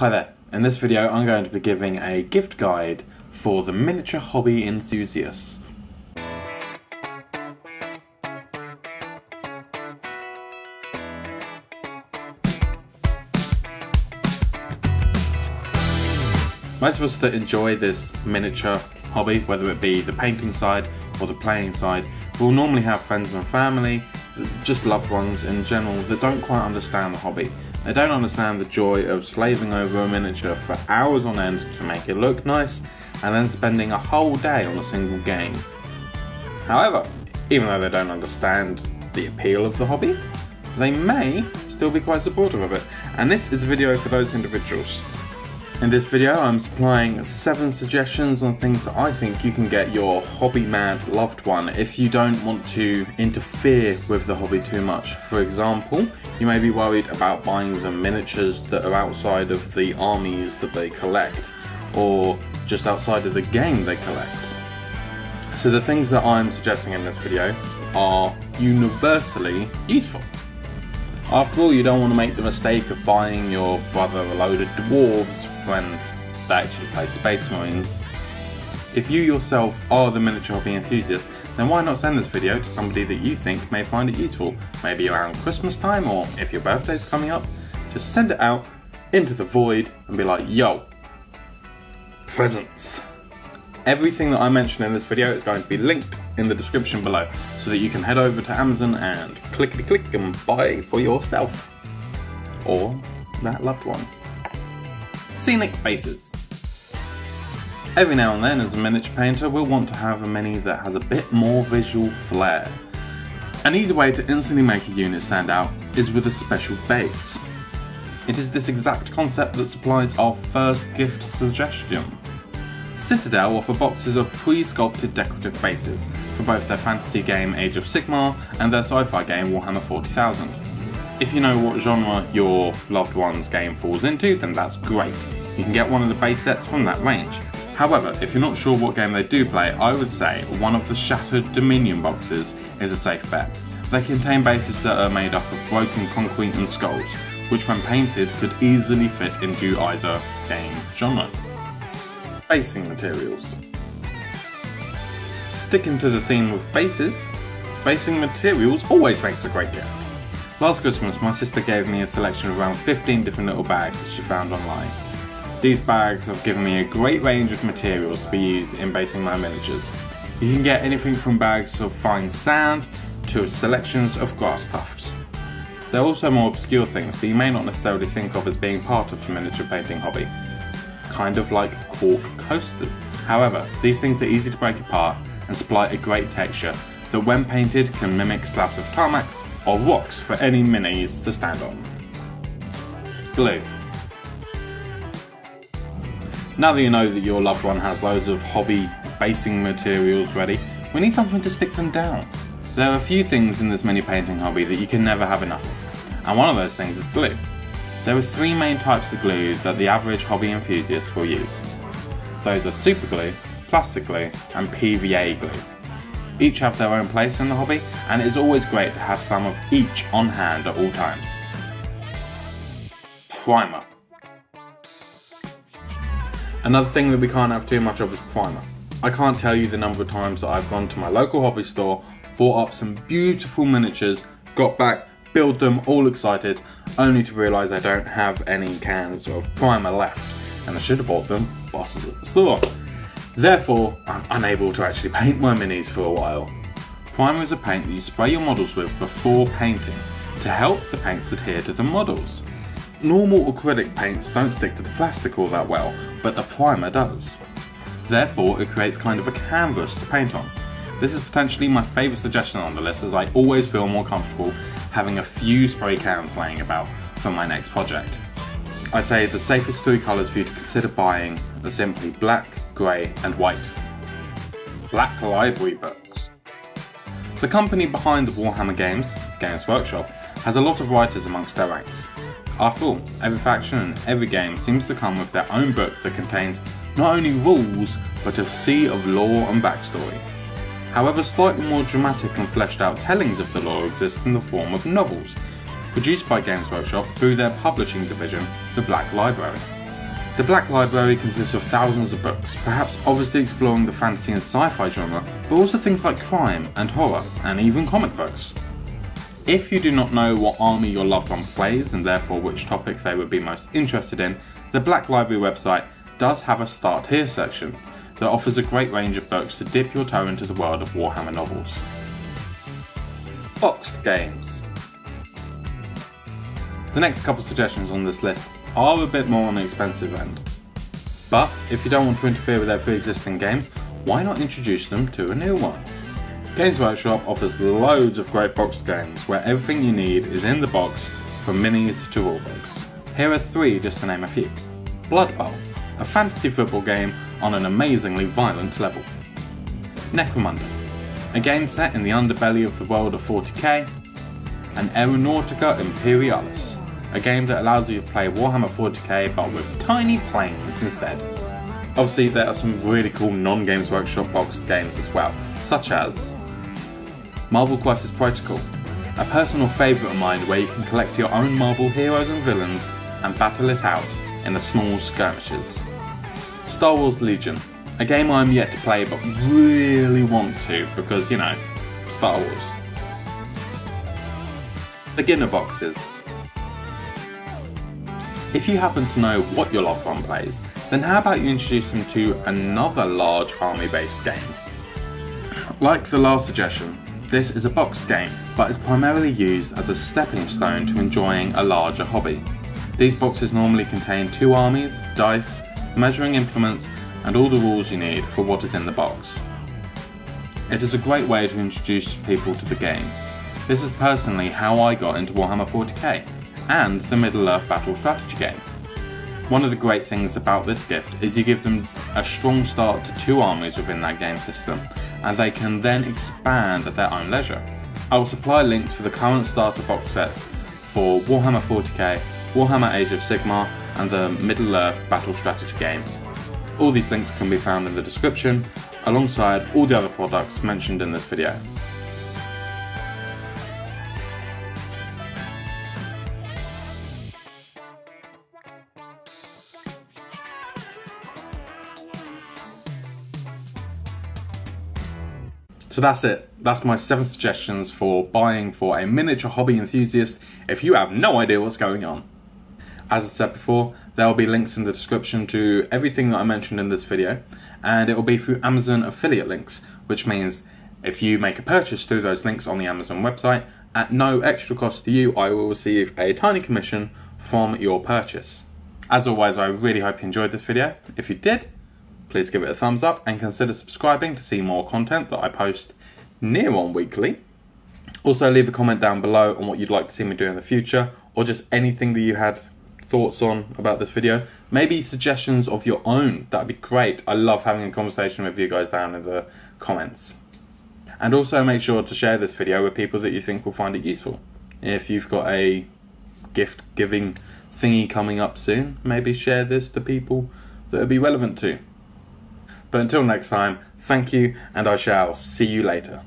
Hi there, in this video I'm going to be giving a gift guide for the miniature hobby enthusiast. Most of us that enjoy this miniature hobby, whether it be the painting side or the playing side, will normally have friends and family, just loved ones in general, that don't quite understand the hobby. They don't understand the joy of slaving over a miniature for hours on end to make it look nice and then spending a whole day on a single game. However, even though they don't understand the appeal of the hobby, they may still be quite supportive of it, and this is a video for those individuals. In this video I'm supplying 7 suggestions on things that I think you can get your hobby mad loved one if you don't want to interfere with the hobby too much. For example, you may be worried about buying the miniatures that are outside of the armies that they collect, or just outside of the game they collect. So the things that I'm suggesting in this video are universally useful. After all, you don't want to make the mistake of buying your brother a load of dwarves when they actually play Space Marines. If you yourself are the miniature hobby enthusiast, then why not send this video to somebody that you think may find it useful? Maybe around Christmas time, or if your birthday's coming up, just send it out into the void and be like, yo, presents. Everything that I mention in this video is going to be linked in the description below, so that you can head over to Amazon and click and buy for yourself or that loved one. Scenic bases. Every now and then as a miniature painter we'll want to have a mini that has a bit more visual flair. An easy way to instantly make a unit stand out is with a special base. It is this exact concept that supplies our first gift suggestion. Citadel offer boxes of pre-sculpted decorative bases for both their fantasy game Age of Sigmar and their sci-fi game Warhammer 40,000. If you know what genre your loved one's game falls into, then that's great. You can get one of the base sets from that range. However, if you're not sure what game they do play, I would say one of the Shattered Dominion boxes is a safe bet. They contain bases that are made up of broken concrete and skulls, which when painted could easily fit into either game genre. Basing materials. Sticking to the theme of bases, basing materials always makes a great gift. Last Christmas my sister gave me a selection of around 15 different little bags that she found online. These bags have given me a great range of materials to be used in basing my miniatures. You can get anything from bags of fine sand to selections of grass tufts. They're also more obscure things that you may not necessarily think of as being part of the miniature painting hobby. Kind of like cork coasters. However, these things are easy to break apart and supply a great texture that when painted can mimic slabs of tarmac or rocks for any minis to stand on. Glue. Now that you know that your loved one has loads of hobby basing materials ready, we need something to stick them down. There are a few things in this mini painting hobby that you can never have enough of, and one of those things is glue. There are 3 main types of glue that the average hobby enthusiast will use. Those are super glue, plastic glue and PVA glue. Each have their own place in the hobby, and it is always great to have some of each on hand at all times. Primer. Another thing that we can't have too much of is primer. I can't tell you the number of times that I've gone to my local hobby store, bought up some beautiful miniatures, got back, build them all excited, only to realise I don't have any cans of primer left, and I should have bought them whilst I was at the store. Therefore, I'm unable to actually paint my minis for a while. Primer is a paint that you spray your models with before painting, to help the paints adhere to the models. Normal acrylic paints don't stick to the plastic all that well, but the primer does. Therefore, it creates kind of a canvas to paint on. This is potentially my favourite suggestion on the list, as I always feel more comfortable having a few spray cans laying about for my next project. I'd say the safest 3 colours for you to consider buying are simply black, grey and white. Black library books. The company behind the Warhammer games, Games Workshop, has a lot of writers amongst their ranks. After all, every faction and every game seems to come with their own book that contains not only rules, but a sea of lore and backstory. However, slightly more dramatic and fleshed out tellings of the lore exist in the form of novels, produced by Games Workshop through their publishing division, the Black Library. The Black Library consists of thousands of books, perhaps obviously exploring the fantasy and sci-fi genre, but also things like crime and horror, and even comic books. If you do not know what army your loved one plays, and therefore which topics they would be most interested in, the Black Library website does have a Start Here section that offers a great range of books to dip your toe into the world of Warhammer novels. Boxed games. The next couple of suggestions on this list are a bit more on the expensive end. But if you don't want to interfere with their pre-existing games, why not introduce them to a new one? Games Workshop offers loads of great boxed games where everything you need is in the box, from minis to rulebooks. Here are 3 just to name a few. Blood Bowl, a fantasy football game on an amazingly violent level. Necromunda, a game set in the underbelly of the world of 40k. And Aeronautica Imperialis, a game that allows you to play Warhammer 40k but with tiny planes instead. Obviously there are some really cool non-Games Workshop boxed games as well, such as Marvel Crisis Protocol, a personal favourite of mine where you can collect your own Marvel heroes and villains and battle it out in the small skirmishes. Star Wars Legion, a game I'm yet to play but really want to because, you know, Star Wars. Beginner boxes. If you happen to know what your loved one plays, then how about you introduce them to another large army-based game? Like the last suggestion, this is a boxed game, but is primarily used as a stepping stone to enjoying a larger hobby. These boxes normally contain 2 armies, dice, measuring implements, and all the rules you need for what is in the box. It is a great way to introduce people to the game. This is personally how I got into Warhammer 40k, and the Middle-earth battle strategy game. One of the great things about this gift is you give them a strong start to 2 armies within that game system, and they can then expand at their own leisure. I will supply links for the current starter box sets for Warhammer 40k, Warhammer Age of Sigmar, and the Middle-earth battle strategy game. All these links can be found in the description, alongside all the other products mentioned in this video. So that's it. That's my 7 suggestions for buying for a miniature hobby enthusiast if you have no idea what's going on. As I said before, there will be links in the description to everything that I mentioned in this video, and it will be through Amazon affiliate links, which means if you make a purchase through those links on the Amazon website, at no extra cost to you, I will receive a tiny commission from your purchase. As always, I really hope you enjoyed this video. If you did, please give it a thumbs up and consider subscribing to see more content that I post near on weekly. Also leave a comment down below on what you'd like to see me do in the future, or just anything that you had thoughts on about this video. Maybe suggestions of your own, that'd be great. I love having a conversation with you guys down in the comments. And also make sure to share this video with people that you think will find it useful. If you've got a gift giving thingy coming up soon, maybe share this to people that it'll be relevant to. But until next time, thank you, and I shall see you later.